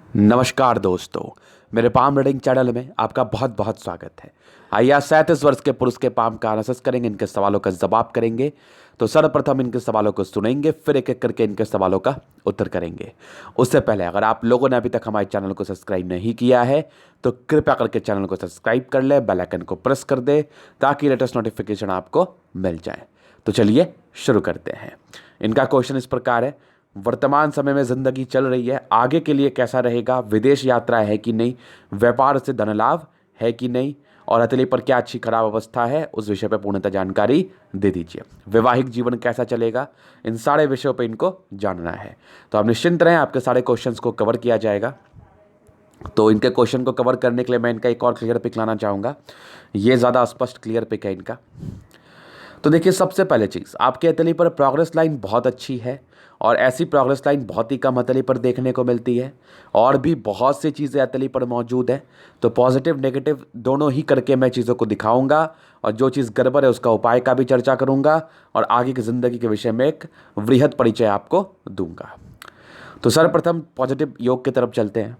नमस्कार दोस्तों, मेरे पाम रीडिंग चैनल में आपका बहुत बहुत स्वागत है। आइए आज 37 वर्ष के पुरुष के पाम का एनालिसिस करेंगे, इनके सवालों का जवाब करेंगे। तो सर्वप्रथम इनके सवालों को सुनेंगे, फिर एक एक करके इनके सवालों का उत्तर करेंगे। उससे पहले अगर आप लोगों ने अभी तक हमारे चैनल को सब्सक्राइब नहीं किया है तो कृपया करके चैनल को सब्सक्राइब कर ले, बेल आइकन को प्रेस कर दे ताकि लेटेस्ट नोटिफिकेशन आपको मिल जाए। तो चलिए शुरू करते हैं। इनका क्वेश्चन इस प्रकार है, वर्तमान समय में जिंदगी चल रही है, आगे के लिए कैसा रहेगा, विदेश यात्रा है कि नहीं, व्यापार से धन लाभ है कि नहीं, और हथेली पर क्या अच्छी खराब अवस्था है, उस विषय पर पूर्णतः जानकारी दे दीजिए। वैवाहिक जीवन कैसा चलेगा, इन सारे विषयों पर इनको जानना है। तो आप निश्चिंत रहें, आपके सारे क्वेश्चंस को कवर किया जाएगा। तो इनके क्वेश्चन को कवर करने के लिए मैं इनका एक और क्लियर पिक लाना चाहूँगा। ये ज़्यादा स्पष्ट क्लियर पिक है इनका। तो देखिए, सबसे पहले चीज़, आपके हथेली पर प्रोग्रेस लाइन बहुत अच्छी है और ऐसी प्रोग्रेस लाइन बहुत ही कम हथेली पर देखने को मिलती है। और भी बहुत सी चीज़ें हथेली पर मौजूद है। तो पॉजिटिव नेगेटिव दोनों ही करके मैं चीज़ों को दिखाऊंगा और जो चीज़ गड़बड़ है उसका उपाय का भी चर्चा करूंगा और आगे की ज़िंदगी के विषय में एक वृहद परिचय आपको दूंगा। तो सर्वप्रथम पॉजिटिव योग की तरफ चलते हैं।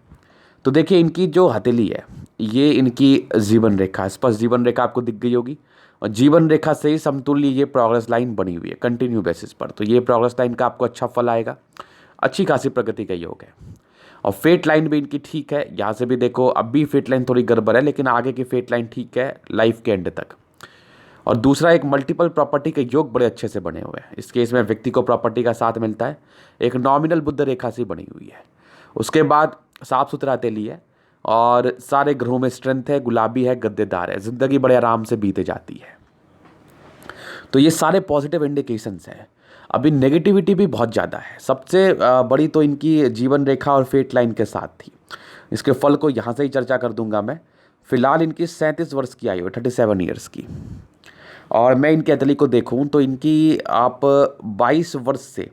तो देखिए, इनकी जो हथेली है ये इनकी जीवन रेखा, स्पष्ट जीवन रेखा आपको दिख गई होगी और जीवन रेखा से ही समतुल्य ये प्रोग्रेस लाइन बनी हुई है कंटिन्यू बेसिस पर। तो ये प्रोग्रेस लाइन का आपको अच्छा फल आएगा, अच्छी खासी प्रगति का योग है। और फेट लाइन भी इनकी ठीक है, यहाँ से भी देखो अब भी फेट लाइन थोड़ी गड़बड़ है लेकिन आगे की फेट लाइन ठीक है लाइफ के एंड तक। और दूसरा, एक मल्टीपल प्रॉपर्टी के योग बड़े अच्छे से बने हुए हैं। इस केस में व्यक्ति को प्रॉपर्टी का साथ मिलता है, एक नॉमिनल बुद्ध रेखा से बनी हुई है। उसके बाद साफ सुथरा हथेली है और सारे ग्रहों में स्ट्रेंथ है, गुलाबी है, गद्देदार है, जिंदगी बड़े आराम से बीते जाती है। तो ये सारे पॉजिटिव इंडिकेशंस हैं। अभी नेगेटिविटी भी बहुत ज़्यादा है। सबसे बड़ी तो इनकी जीवन रेखा और फेट लाइन के साथ थी। इसके फल को यहाँ से ही चर्चा कर दूंगा मैं। फिलहाल इनकी 37 वर्ष की आयु है, 37 ईयर्स की। और मैं इनके हथेली को देखूं तो इनकी आप 22 वर्ष से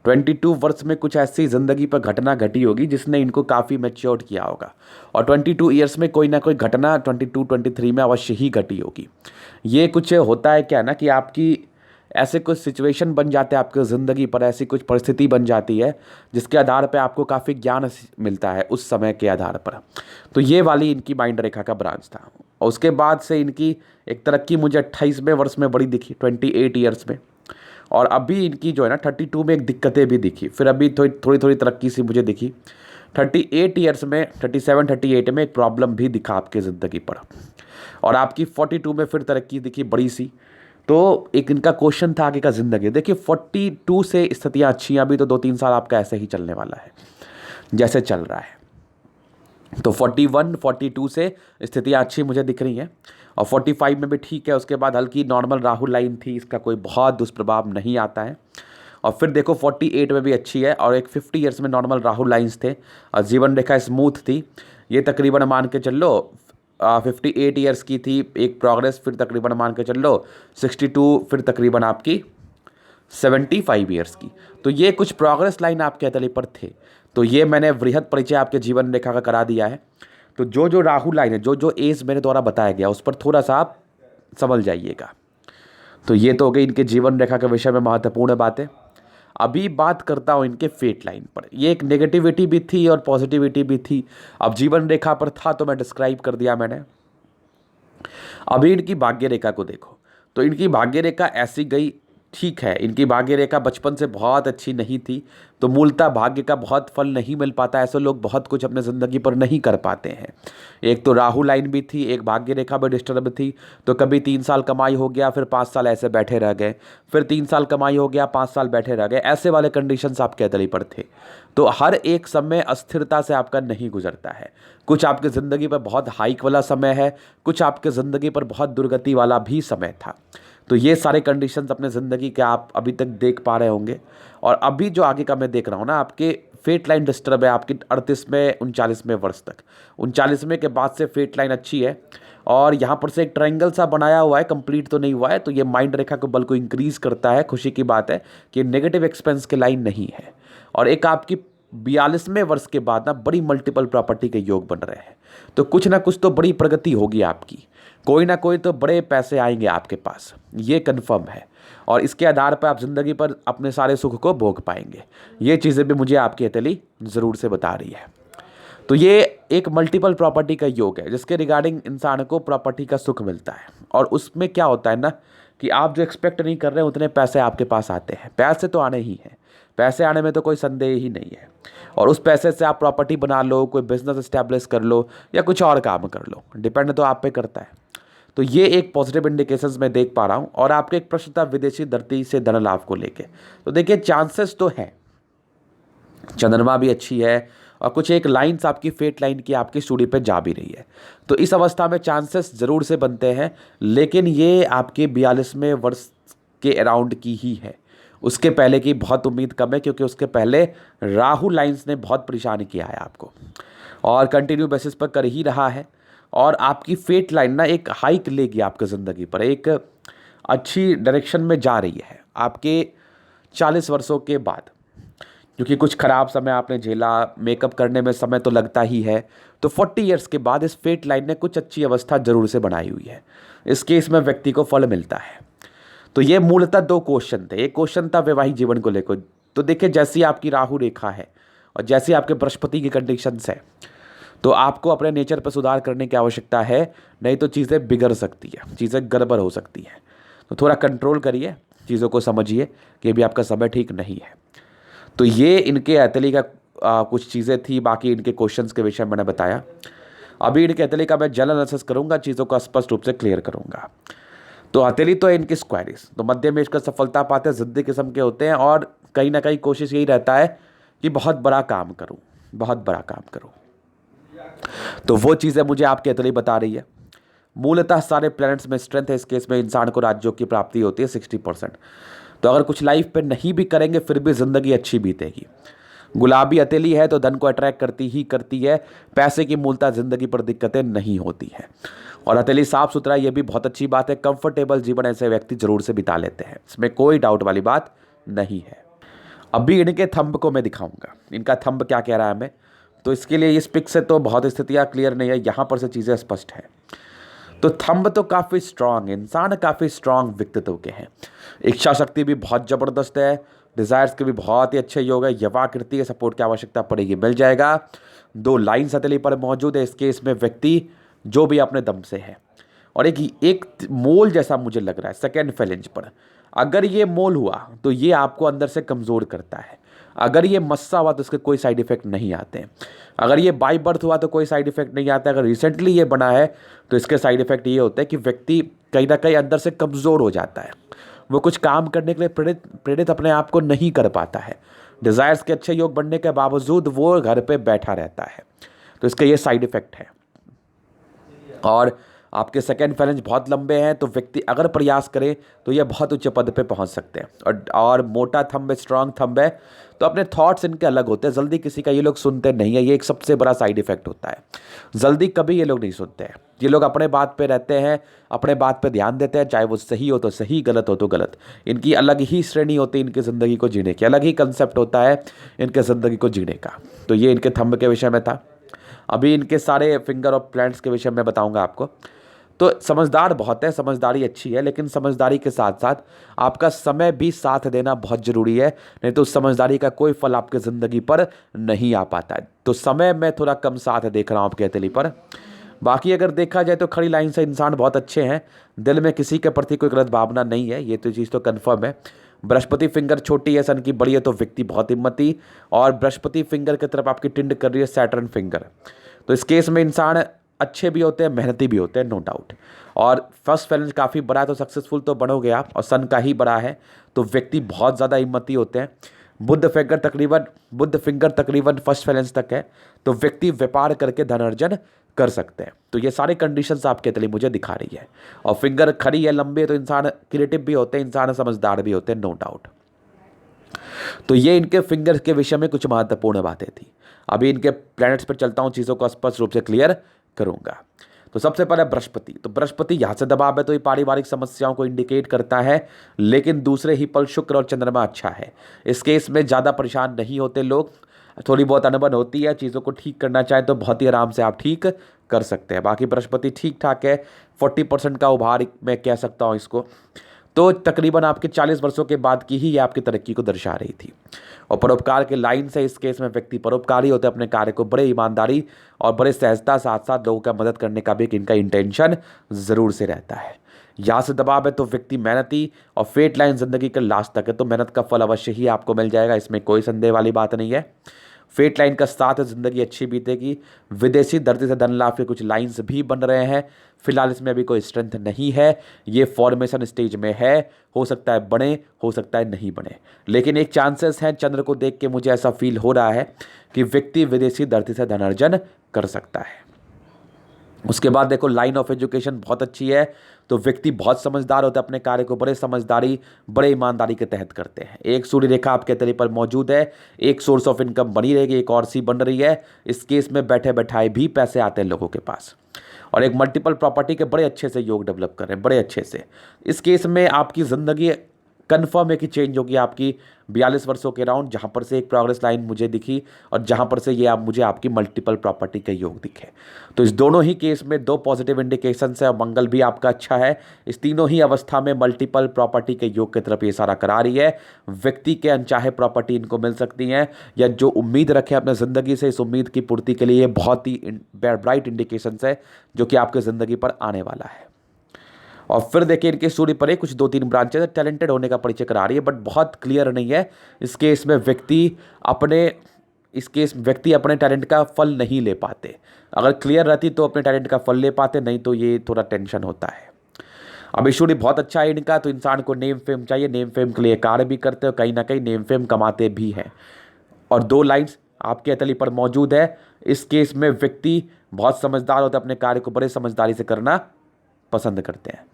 22 वर्ष में कुछ ऐसी ज़िंदगी पर घटना घटी होगी जिसने इनको काफ़ी मैच्योर किया होगा। और 22 ईयर्स में कोई ना कोई घटना 22-23 में अवश्य ही घटी होगी। ये कुछ होता है क्या ना कि आपकी ऐसे कुछ सिचुएशन बन जाते हैं आपकी ज़िंदगी पर, ऐसी कुछ परिस्थिति बन जाती है जिसके आधार पर आपको काफ़ी ज्ञान मिलता है उस समय के आधार पर। तो ये वाली इनकी माइंड रेखा का ब्रांच था। और उसके बाद से इनकी एक तरक्की मुझे 28वें वर्ष में बड़ी दिखी, 28 ईयर्स में। और अभी इनकी जो है ना 32 में एक दिक्कतें भी दिखी, फिर अभी थोड़ी थोड़ी तरक्की सी मुझे दिखी। 38 ईयर्स में, 37-38 में एक प्रॉब्लम भी दिखा आपकी ज़िंदगी पर। और आपकी 42 में फिर तरक्की दिखी बड़ी सी। तो एक इनका क्वेश्चन था आगे का ज़िंदगी। देखिए 42 से स्थितियाँ अच्छी हैं, अभी तो 2-3 साल आपका ऐसे ही चलने वाला है जैसे चल रहा है। तो 41-42 से स्थितियाँ अच्छी मुझे दिख रही हैं और 45 में भी ठीक है। उसके बाद हल्की नॉर्मल राहु लाइन थी, इसका कोई बहुत दुष्प्रभाव नहीं आता है। और फिर देखो 48 में भी अच्छी है और एक 50 ईयर्स में नॉर्मल राहु लाइन्स थे और जीवन रेखा स्मूथ थी। ये तकरीबन मान के चल लो 58 ईयर्स की थी एक प्रोग्रेस, फिर तकरीबन मान के चल लो 62, फिर तकरीबन आपकी 75 ईयर्स की। तो ये कुछ प्रोग्रेस लाइन आपके हथेली पर थे। तो ये मैंने वृहद परिचय आपके जीवन रेखा का करा दिया है। तो जो जो राहु लाइन है, जो जो एज मेरे द्वारा बताया गया, उस पर थोड़ा सा आप समझ जाइएगा। तो ये तो हो गई इनके जीवन रेखा के विषय में महत्वपूर्ण बातें। अभी बात करता हूँ इनके फेट लाइन पर। ये एक नेगेटिविटी भी थी और पॉजिटिविटी भी थी। अब जीवन रेखा पर था तो मैं डिस्क्राइब कर दिया मैंने। अभी इनकी भाग्य रेखा को देखो तो इनकी भाग्य रेखा ऐसी गई, ठीक है। इनकी भाग्य रेखा बचपन से बहुत अच्छी नहीं थी, तो मूलतः भाग्य का बहुत फल नहीं मिल पाता। ऐसे लोग बहुत कुछ अपने ज़िंदगी पर नहीं कर पाते हैं। एक तो राहु लाइन भी थी, एक भाग्य रेखा भी डिस्टर्ब थी। तो कभी 3 साल कमाई हो गया, फिर 5 साल ऐसे बैठे रह गए, फिर 3 साल कमाई हो गया, 5 साल बैठे रह गए। ऐसे वाले कंडीशंस आपके हथेली पर थे। तो हर एक समय अस्थिरता से आपका नहीं गुजरता है। कुछ आपकी ज़िंदगी पर बहुत हाइक वाला समय है, कुछ आपके ज़िंदगी पर बहुत दुर्गति वाला भी समय था। तो ये सारे कंडीशंस अपने ज़िंदगी के आप अभी तक देख पा रहे होंगे। और अभी जो आगे का मैं देख रहा हूँ ना, आपके फेट लाइन डिस्टर्ब है आपकी 38वें 39वें वर्ष तक। 39वें के बाद से फेट लाइन अच्छी है और यहाँ पर से एक ट्रायंगल सा बनाया हुआ है, कंप्लीट तो नहीं हुआ है। तो ये माइंड रेखा के बल को इंक्रीज़ करता है। खुशी की बात है कि नेगेटिव एक्सपेंस के लाइन नहीं है। और एक आपकी 42वें वर्ष के बाद ना बड़ी मल्टीपल प्रॉपर्टी के योग बन रहे हैं। तो कुछ ना कुछ तो बड़ी प्रगति होगी आपकी, कोई ना कोई तो बड़े पैसे आएंगे आपके पास, ये कन्फर्म है। और इसके आधार पर आप ज़िंदगी पर अपने सारे सुख को भोग पाएंगे। ये चीज़ें भी मुझे आपकी हथेली ज़रूर से बता रही है। तो ये एक मल्टीपल प्रॉपर्टी का योग है जिसके रिगार्डिंग इंसान को प्रॉपर्टी का सुख मिलता है। और उसमें क्या होता है ना कि आप जो एक्सपेक्ट नहीं कर रहे हैं उतने पैसे आपके पास आते हैं। पैसे तो आने ही हैं, पैसे आने में तो कोई संदेह ही नहीं है। और उस पैसे से आप प्रॉपर्टी बना लो, कोई बिजनेस इस्टेब्लिश कर लो या कुछ और काम कर लो, डिपेंड तो आप पे करता है। तो ये एक पॉजिटिव इंडिकेशंस मैं देख पा रहा हूँ। और आपके एक प्रश्न था विदेशी धरती से धन लाभ को लेके, तो देखिए चांसेस तो हैं, चंद्रमा भी अच्छी है और कुछ एक लाइन्स आपकी फेट लाइन की आपकी स्टूडी पे जा भी रही है। तो इस अवस्था में चांसेस ज़रूर से बनते हैं, लेकिन ये आपके 42वें वर्ष के अराउंड की ही है। उसके पहले की बहुत उम्मीद कम है, क्योंकि उसके पहले राहु लाइन्स ने बहुत परेशान किया है आपको और कंटिन्यू बेसिस पर कर ही रहा है। और आपकी फेट लाइन ना एक हाइक लेगी आपकी ज़िंदगी पर, एक अच्छी डायरेक्शन में जा रही है आपके 40 वर्षों के बाद। क्योंकि कुछ ख़राब समय आपने झेला, मेकअप करने में समय तो लगता ही है। तो 40 ईयर्स के बाद इस फेट लाइन ने कुछ अच्छी अवस्था जरूर से बनाई हुई है। इस केस में व्यक्ति को फल मिलता है। तो ये मूलतः 2 क्वेश्चन थे। एक क्वेश्चन था वैवाहिक जीवन को लेकर। तो देखिए जैसी आपकी राहु रेखा है और जैसी आपके बृहस्पति की कंडीशंस है, तो आपको अपने नेचर पर सुधार करने की आवश्यकता है, नहीं तो चीज़ें बिगड़ सकती है, चीज़ें गड़बड़ हो सकती हैं। तो थोड़ा कंट्रोल करिए, चीज़ों को समझिए कि अभी आपका समय ठीक नहीं है। तो ये इनके हथेली का कुछ चीज़ें थी। बाकी इनके क्वेश्चंस के विषय मैंने बताया। अभी इनके हथेली का मैं जनरल एनालिसिस करूँगा, चीज़ों को स्पष्ट रूप से क्लियर करूँगा। तो हथेली तो है इनकी स्क्वायरिस, तो मध्य में इसका सफलता पाते हैं, ज़िद्दी किस्म के होते हैं और कहीं ना कहीं कोशिश यही रहता है कि बहुत बड़ा काम करूँ, बहुत बड़ा काम करूँ। तो वो चीज़ें मुझे आपकी हथेली बता रही है। मूलतः सारे प्लैनेट्स में स्ट्रेंथ है। इस केस में इंसान को राज्यों की प्राप्ति होती है 60%। तो अगर कुछ लाइफ पे नहीं भी करेंगे फिर भी ज़िंदगी अच्छी बीतेगी। गुलाबी हथेली है तो धन को अट्रैक्ट करती ही करती है। पैसे की मूलतः ज़िंदगी पर दिक्कतें नहीं होती हैं। और हथेली साफ सुथरा, ये भी बहुत अच्छी बात है। कंफर्टेबल जीवन ऐसे व्यक्ति जरूर से बिता लेते हैं, इसमें कोई डाउट वाली बात नहीं है। अभी इनके थंब को मैं दिखाऊंगा, इनका थंब क्या कह रहा है हमें। तो इसके लिए इस पिक से तो बहुत स्थितियाँ क्लियर नहीं है, यहाँ पर से चीज़ें स्पष्ट है। तो थंब तो काफ़ी स्ट्रांग, इंसान काफ़ी स्ट्रांग व्यक्तित्व के हैं। इच्छा शक्ति भी बहुत ज़बरदस्त है, डिज़ायर्स के भी बहुत ही अच्छे योग है। यवाकृति के सपोर्ट की आवश्यकता पड़ेगी, मिल जाएगा। 2 लाइन हथेली पर मौजूद है। इस केस में व्यक्ति जो भी अपने दम से है। और एक मोल जैसा मुझे लग रहा है सेकेंड फेलेंज पर। अगर ये मोल हुआ तो ये आपको अंदर से कमज़ोर करता है। अगर ये मस्सा हुआ तो इसके कोई साइड इफ़ेक्ट नहीं आते हैं। अगर ये बाई बर्थ हुआ तो कोई साइड इफ़ेक्ट नहीं आता। अगर रिसेंटली ये बना है तो इसके साइड इफ़ेक्ट ये होता है कि व्यक्ति कहीं ना कहीं अंदर से कमज़ोर हो जाता है। वो कुछ काम करने के लिए प्रेरित अपने आप को नहीं कर पाता है। डिज़ायर्स के अच्छे योग बनने के बावजूद वो घर पे बैठा रहता है। तो इसका ये साइड इफ़ेक्ट है। और आपके सेकेंड फेलेंज बहुत लंबे हैं, तो व्यक्ति अगर प्रयास करे तो ये बहुत उच्च पद पे पहुंच सकते हैं। और मोटा थंब है, स्ट्रांग थंब है, तो अपने थॉट्स इनके अलग होते हैं। जल्दी किसी का ये लोग सुनते नहीं है, ये एक सबसे बड़ा साइड इफेक्ट होता है। जल्दी कभी ये लोग नहीं सुनते हैं। ये लोग अपने बात पे रहते हैं, अपने बात पे ध्यान देते हैं, चाहे वो सही हो तो सही, गलत हो तो गलत। इनकी अलग ही श्रेणी होती है इनकी ज़िंदगी को जीने की, अलग ही कंसेप्ट होता है इनके ज़िंदगी को जीने का। तो ये इनके थंब के विषय में था। अभी इनके सारे फिंगर और प्लांट्स के विषय में बताऊंगा आपको। तो समझदार बहुत है, समझदारी अच्छी है, लेकिन समझदारी के साथ साथ आपका समय भी साथ देना बहुत ज़रूरी है। नहीं तो उस समझदारी का कोई फल आपके ज़िंदगी पर नहीं आ पाता है। तो समय में थोड़ा कम साथ देख रहा हूँ आपके हथेली पर। बाकी अगर देखा जाए तो खड़ी लाइन से इंसान बहुत अच्छे हैं, दिल में किसी के प्रति कोई गलत भावना नहीं है, ये तो चीज़ तो कन्फर्म है। बृहस्पति फिंगर छोटी है, सन की बड़ी है, तो व्यक्ति बहुत हिम्मती। और बृहस्पति फिंगर की तरफ आपकी टिंड कर रही है सैटर्न फिंगर। तो इस केस में इंसान अच्छे भी होते हैं, मेहनती भी होते हैं, नो डाउट। और फर्स्ट फेलेंज काफ़ी बड़ा है तो सक्सेसफुल तो बनोगे आप, और सन का ही बड़ा है तो व्यक्ति बहुत ज़्यादा हिम्मती होते हैं। बुध फिंगर तकरीबन फर्स्ट फेलेंज तक है, तो व्यक्ति व्यापार करके धन अर्जन कर सकते हैं। तो ये सारे कंडीशंस आपके लिए मुझे दिखा रही है। और फिंगर खड़ी है, लंबी है, तो इंसान क्रिएटिव भी होते हैं, इंसान समझदार भी होते हैं, नो डाउट। तो ये इनके फिंगर्स के विषय में कुछ महत्वपूर्ण बातें थी। अभी इनके प्लैनेट्स पर चलता हूँ, चीज़ों को स्पष्ट रूप से क्लियर करूंगा। तो सबसे पहले बृहस्पति। तो बृहस्पति यहाँ से दबाव है तो ये पारिवारिक समस्याओं को इंडिकेट करता है, लेकिन दूसरे ही पल शुक्र और चंद्रमा अच्छा है। इस केस में ज़्यादा परेशान नहीं होते लोग, थोड़ी बहुत अनबन होती है। चीज़ों को ठीक करना चाहे तो बहुत ही आराम से आप ठीक कर सकते हैं। बाकी बृहस्पति ठीक ठाक है, 40% का उभार मैं कह सकता हूँ इसको। तो तकरीबन आपके 40 वर्षों के बाद की ही ये आपकी तरक्की को दर्शा रही थी। और परोपकार के लाइन से इस केस में व्यक्ति परोपकारी होते हैं, अपने कार्य को बड़े ईमानदारी और बड़े सहजता साथ साथ लोगों का मदद करने का भी एक इनका इंटेंशन ज़रूर से रहता है। यहाँ से दबाव है तो व्यक्ति मेहनती और फेट लाइन ज़िंदगी के लास्ट तक है, तो मेहनत का फल अवश्य ही आपको मिल जाएगा, इसमें कोई संदेह वाली बात नहीं है। फेट लाइन का साथ है, ज़िंदगी अच्छी बीतेगी। विदेशी धरती से धन लाभ के कुछ लाइंस भी बन रहे हैं। फिलहाल इसमें अभी कोई स्ट्रेंथ नहीं है, ये फॉर्मेशन स्टेज में है, हो सकता है बने, हो सकता है नहीं बने, लेकिन एक चांसेस हैं। चंद्र को देख के मुझे ऐसा फील हो रहा है कि व्यक्ति विदेशी धरती से धन अर्जन कर सकता है। उसके बाद देखो लाइन ऑफ एजुकेशन बहुत अच्छी है, तो व्यक्ति बहुत समझदार होता है, अपने कार्य को बड़े समझदारी बड़े ईमानदारी के तहत करते हैं। एक सूर्य रेखा आपके तले पर मौजूद है, एक सोर्स ऑफ इनकम बनी रहेगी, एक और सी बन रही है। इस केस में बैठे बैठाए भी पैसे आते हैं लोगों के पास, और एक मल्टीपल प्रॉपर्टी के बड़े अच्छे से योग डेवलप कर रहे हैं, बड़े अच्छे से। इस केस में आपकी ज़िंदगी कन्फर्म है कि चेंज होगी आपकी 42 वर्षों के राउंड, जहाँ पर से एक प्रोग्रेस लाइन मुझे दिखी और जहाँ पर से ये आप मुझे आपकी मल्टीपल प्रॉपर्टी के योग दिखे। तो इस दोनों ही केस में दो पॉजिटिव इंडिकेशंस है, और मंगल भी आपका अच्छा है। इस तीनों ही अवस्था में मल्टीपल प्रॉपर्टी के योग की तरफ ये सारा करा रही है। व्यक्ति के अनचाहे प्रॉपर्टी इनको मिल सकती हैं, या जो उम्मीद रखे अपने ज़िंदगी से, इस उम्मीद की पूर्ति के लिए बहुत ही ब्राइट इंडिकेशंस है जो कि आपके ज़िंदगी पर आने वाला है। और फिर देखिए इनके सूर्य पर कुछ 2-3 ब्रांचेस टैलेंटेड होने का परिचय करा रही है, बट बहुत क्लियर नहीं है। इस केस में व्यक्ति अपने टैलेंट का फल नहीं ले पाते। अगर क्लियर रहती तो अपने टैलेंट का फल ले पाते, नहीं तो ये थोड़ा टेंशन होता है। अब सूर्य बहुत अच्छा है इनका, तो इंसान को नेम फेम चाहिए, नेम फेम के लिए कार्य भी करते हो, कहीं ना कहीं नेम फेम कमाते भी हैं। और 2 लाइन्स आपके अतली पर मौजूद है। इस केस में व्यक्ति बहुत समझदार होता है, अपने कार्य को बड़े समझदारी से करना पसंद करते हैं।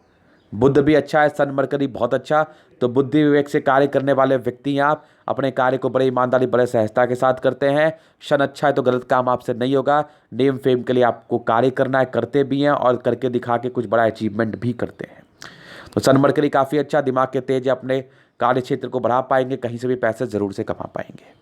बुद्ध भी अच्छा है, सन मरकरी बहुत अच्छा, तो बुद्धि विवेक से कार्य करने वाले व्यक्ति आप अपने कार्य को बड़े ईमानदारी बड़े सहजता के साथ करते हैं। शन अच्छा है तो गलत काम आपसे नहीं होगा। नेम फेम के लिए आपको कार्य करना है, करते भी हैं, और करके दिखा के कुछ बड़ा अचीवमेंट भी करते हैं। तो सन मरकरी काफ़ी अच्छा, दिमाग के तेज, अपने कार्य क्षेत्र को बढ़ा पाएंगे, कहीं से भी पैसे ज़रूर से कमा पाएंगे।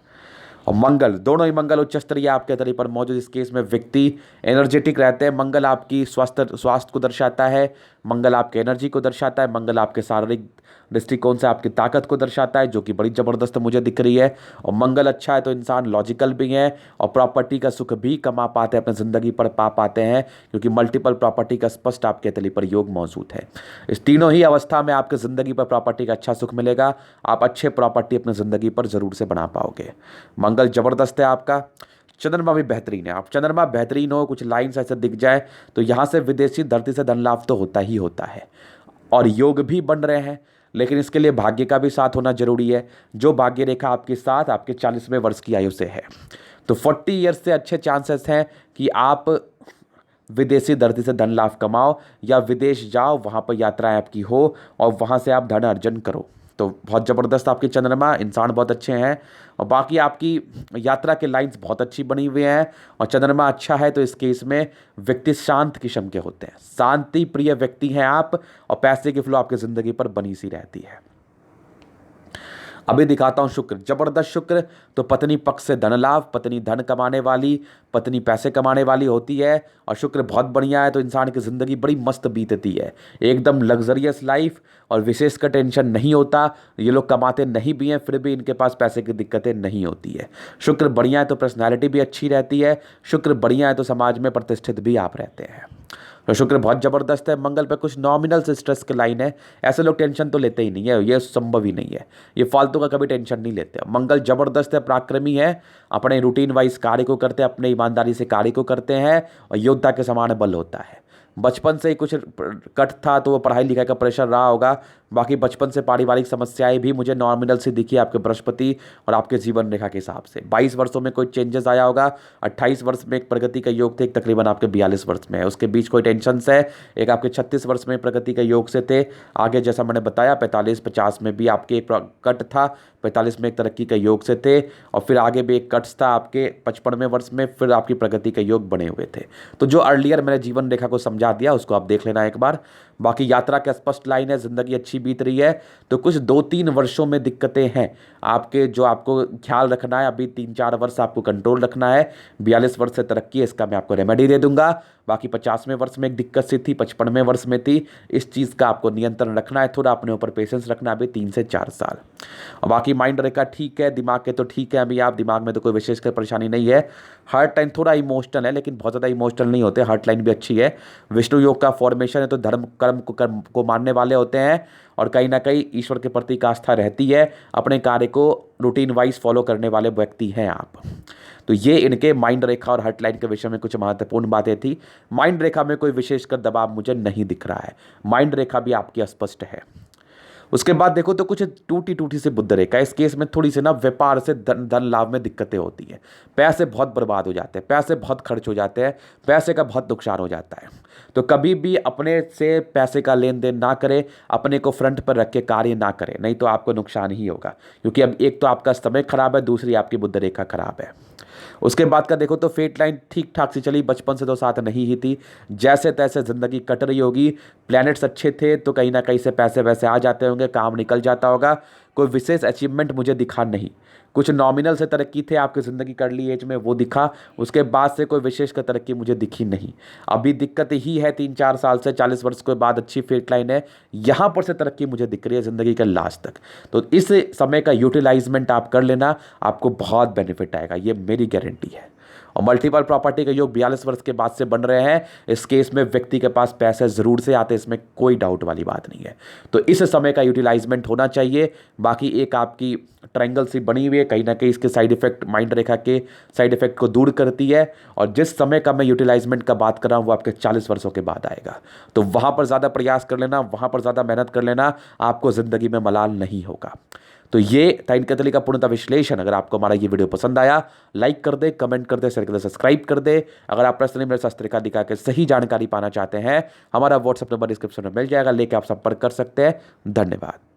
और मंगल, दोनों ही मंगल उच्च स्तरीय आपके तरी पर मौजूद। इस केस में व्यक्ति एनर्जेटिक रहते हैं। मंगल आपकी स्वास्थ्य को दर्शाता है, मंगल आपके एनर्जी को दर्शाता है, मंगल आपके शारीरिक दृष्टिकोण से आपकी ताकत को दर्शाता है, जो कि बड़ी ज़बरदस्त मुझे दिख रही है। और मंगल अच्छा है तो इंसान लॉजिकल भी है और प्रॉपर्टी का सुख भी कमा पाते हैं, अपनी ज़िंदगी पर पा पाते हैं, क्योंकि मल्टीपल प्रॉपर्टी का स्पष्ट आपके तली पर योग मौजूद है। इस तीनों ही अवस्था में आपके ज़िंदगी पर प्रॉपर्टी का अच्छा सुख मिलेगा। आप अच्छे प्रॉपर्टी अपनी ज़िंदगी पर ज़रूर से बना पाओगे। मंगल ज़बरदस्त है आपका। चंद्रमा भी बेहतरीन है। आप चंद्रमा बेहतरीन हो, कुछ लाइन्स ऐसे दिख जाए तो यहाँ से विदेशी धरती से धन लाभ तो होता ही होता है, और योग भी बन रहे हैं, लेकिन इसके लिए भाग्य का भी साथ होना जरूरी है। जो भाग्य रेखा आपके साथ आपके 40वें वर्ष की आयु से है, तो 40 ईयर्स से अच्छे चांसेस हैं कि आप विदेशी धरती से धन लाभ कमाओ, या विदेश जाओ, वहाँ पर यात्राएं आपकी हो और वहाँ से आप धन अर्जन करो। तो बहुत ज़बरदस्त आपकी चंद्रमा, इंसान बहुत अच्छे हैं, और बाकी आपकी यात्रा के लाइंस बहुत अच्छी बनी हुई हैं। और चंद्रमा अच्छा है तो इस केस में व्यक्ति शांत किस्म के होते हैं, शांति प्रिय व्यक्ति हैं आप, और पैसे की फ्लो आपकी ज़िंदगी पर बनी सी रहती है। अभी दिखाता हूं शुक्र, जबरदस्त शुक्र। तो पत्नी पक्ष से धन लाभ, पत्नी धन कमाने वाली, पत्नी पैसे कमाने वाली होती है, और शुक्र बहुत बढ़िया है तो इंसान की ज़िंदगी बड़ी मस्त बीतती है, एकदम लग्जरियस लाइफ, और विशेष का टेंशन नहीं होता। ये लोग कमाते नहीं भी हैं, फिर भी इनके पास पैसे की दिक्कतें नहीं होती है। शुक्र बढ़िया है तो पर्सनैलिटी भी अच्छी रहती है, शुक्र बढ़िया है तो समाज में प्रतिष्ठित भी आप रहते हैं। तो शुक्र बहुत ज़बरदस्त है। मंगल पे कुछ नॉमिनल से स्ट्रेस की लाइन है, ऐसे लोग टेंशन तो लेते ही नहीं है, ये संभव ही नहीं है, ये फालतू का कभी टेंशन नहीं लेते। मंगल ज़बरदस्त है, पराक्रमी है, अपने रूटीन वाइज कार्य को करते हैं, अपने ईमानदारी से कार्य को करते हैं, और योद्धा के समान बल होता है। बचपन से ही कुछ कट था तो वो पढ़ाई लिखाई का प्रेशर रहा होगा, बाकी बचपन से पारिवारिक समस्याएं भी मुझे नॉर्मल से दिखी आपके बृहस्पति और आपके जीवन रेखा के हिसाब से। 22 वर्षों में कोई चेंजेस आया होगा, 28 वर्ष में एक प्रगति का योग थे, एक तकरीबन आपके 42 वर्ष में है, उसके बीच कोई टेंशन है। एक आपके 36 वर्ष में प्रगति का योग से थे, आगे जैसा मैंने बताया 45-50 में भी आपके एक कट था, 45 में एक तरक्की का योग से थे, और फिर आगे भी एक कट्स था आपके 55वें वर्ष में, फिर आपकी प्रगति का योग बने हुए थे। तो जो अर्लियर मैंने जीवन रेखा को समझा समझा दिया, उसको आप देख लेना एक बार। बाकी यात्रा का स्पष्ट लाइन है, ज़िंदगी अच्छी बीत रही है। तो कुछ 2-3 वर्षों में दिक्कतें हैं आपके, जो आपको ख्याल रखना है। अभी 3-4 वर्ष आपको कंट्रोल रखना है। 42 वर्ष से तरक्की है, इसका मैं आपको रेमेडी दे दूंगा। बाकी 50वें वर्ष में एक दिक्कत सी थी, 55वें वर्ष में थी। इस चीज़ का आपको नियंत्रण रखना है, थोड़ा अपने ऊपर पेशेंस रखना है अभी 3 से 4 साल। और बाकी माइंड रेखा ठीक है, दिमाग के तो ठीक है अभी आप, दिमाग में तो कोई विशेष परेशानी नहीं है। हार्ट लाइन थोड़ा इमोशनल है, लेकिन बहुत ज़्यादा इमोशनल नहीं होते, हार्ट लाइन भी अच्छी है। विष्णु योग का फॉर्मेशन है, तो धर्म कर्म को मानने वाले होते हैं और कहीं ना कहीं ईश्वर के प्रति आस्था रहती है। अपने कार्य को रूटीन वाइज फॉलो करने वाले व्यक्ति हैं आप। तो ये इनके माइंड रेखा और हार्ट लाइन के विषय में कुछ महत्वपूर्ण बातें थी। माइंड रेखा में कोई विशेषकर दबाव मुझे नहीं दिख रहा है, माइंड रेखा भी आपकी स्पष्ट है। उसके बाद देखो तो कुछ टूटी टूटी से बुध रेखा, इस केस में थोड़ी सी ना व्यापार से धन लाभ में दिक्कतें होती हैं। पैसे बहुत बर्बाद हो जाते हैं, पैसे बहुत खर्च हो जाते हैं, पैसे का बहुत नुकसान हो जाता है। तो कभी भी अपने से पैसे का लेन देन ना करें, अपने को फ्रंट पर रख के कार्य ना करें, नहीं तो आपको नुकसान ही होगा। क्योंकि अब एक तो आपका समय खराब है, दूसरी आपकी बुध रेखा खराब है। उसके बाद का देखो तो फेट लाइन ठीक ठाक सी चली, बचपन से तो साथ नहीं ही थी, जैसे तैसे जिंदगी कट रही होगी। प्लैनेट्स अच्छे थे तो कहीं ना कहीं से पैसे वैसे आ जाते होंगे, काम निकल जाता होगा। कोई विशेष अचीवमेंट मुझे दिखा नहीं, कुछ नॉमिनल से तरक्की थे आपकी ज़िंदगी कर ली एज में, वो दिखा। उसके बाद से कोई विशेष का तरक्की मुझे दिखी नहीं। अभी दिक्कत ही है 3-4 साल से, 40 वर्ष के बाद अच्छी फेट लाइन है, यहाँ पर से तरक्की मुझे दिख रही है ज़िंदगी के लास्ट तक। तो इस समय का यूटिलाइजमेंट आप कर लेना, आपको बहुत बेनिफिट आएगा, ये मेरी गारंटी है। और मल्टीपल प्रॉपर्टी के योग 42 वर्ष के बाद से बन रहे हैं। इस केस में व्यक्ति के पास पैसे ज़रूर से आते, इसमें कोई डाउट वाली बात नहीं है। तो इस समय का यूटिलाइजमेंट होना चाहिए। बाकी एक आपकी ट्रायंगल सी बनी हुई है, कहीं ना कहीं इसके साइड इफेक्ट, माइंड रेखा के साइड इफेक्ट को दूर करती है। और जिस समय का मैं यूटिलाइजमेंट का बात कर रहा हूँ वो आपके 40 वर्षों के बाद आएगा। तो वहाँ पर ज़्यादा प्रयास कर लेना, वहाँ पर ज़्यादा मेहनत कर लेना, आपको ज़िंदगी में मलाल नहीं होगा। तो ये था इनके तली का पूर्णतः विश्लेषण। अगर आपको हमारा ये वीडियो पसंद आया, लाइक कर दे, कमेंट कर दे, शेयर कर दे, सब्सक्राइब कर दे। अगर आप पर्सनली मेरे शास्त्रिका दिखा के सही जानकारी पाना चाहते हैं, हमारा व्हाट्सएप नंबर डिस्क्रिप्शन में मिल जाएगा, लेके आप संपर्क कर सकते हैं। धन्यवाद।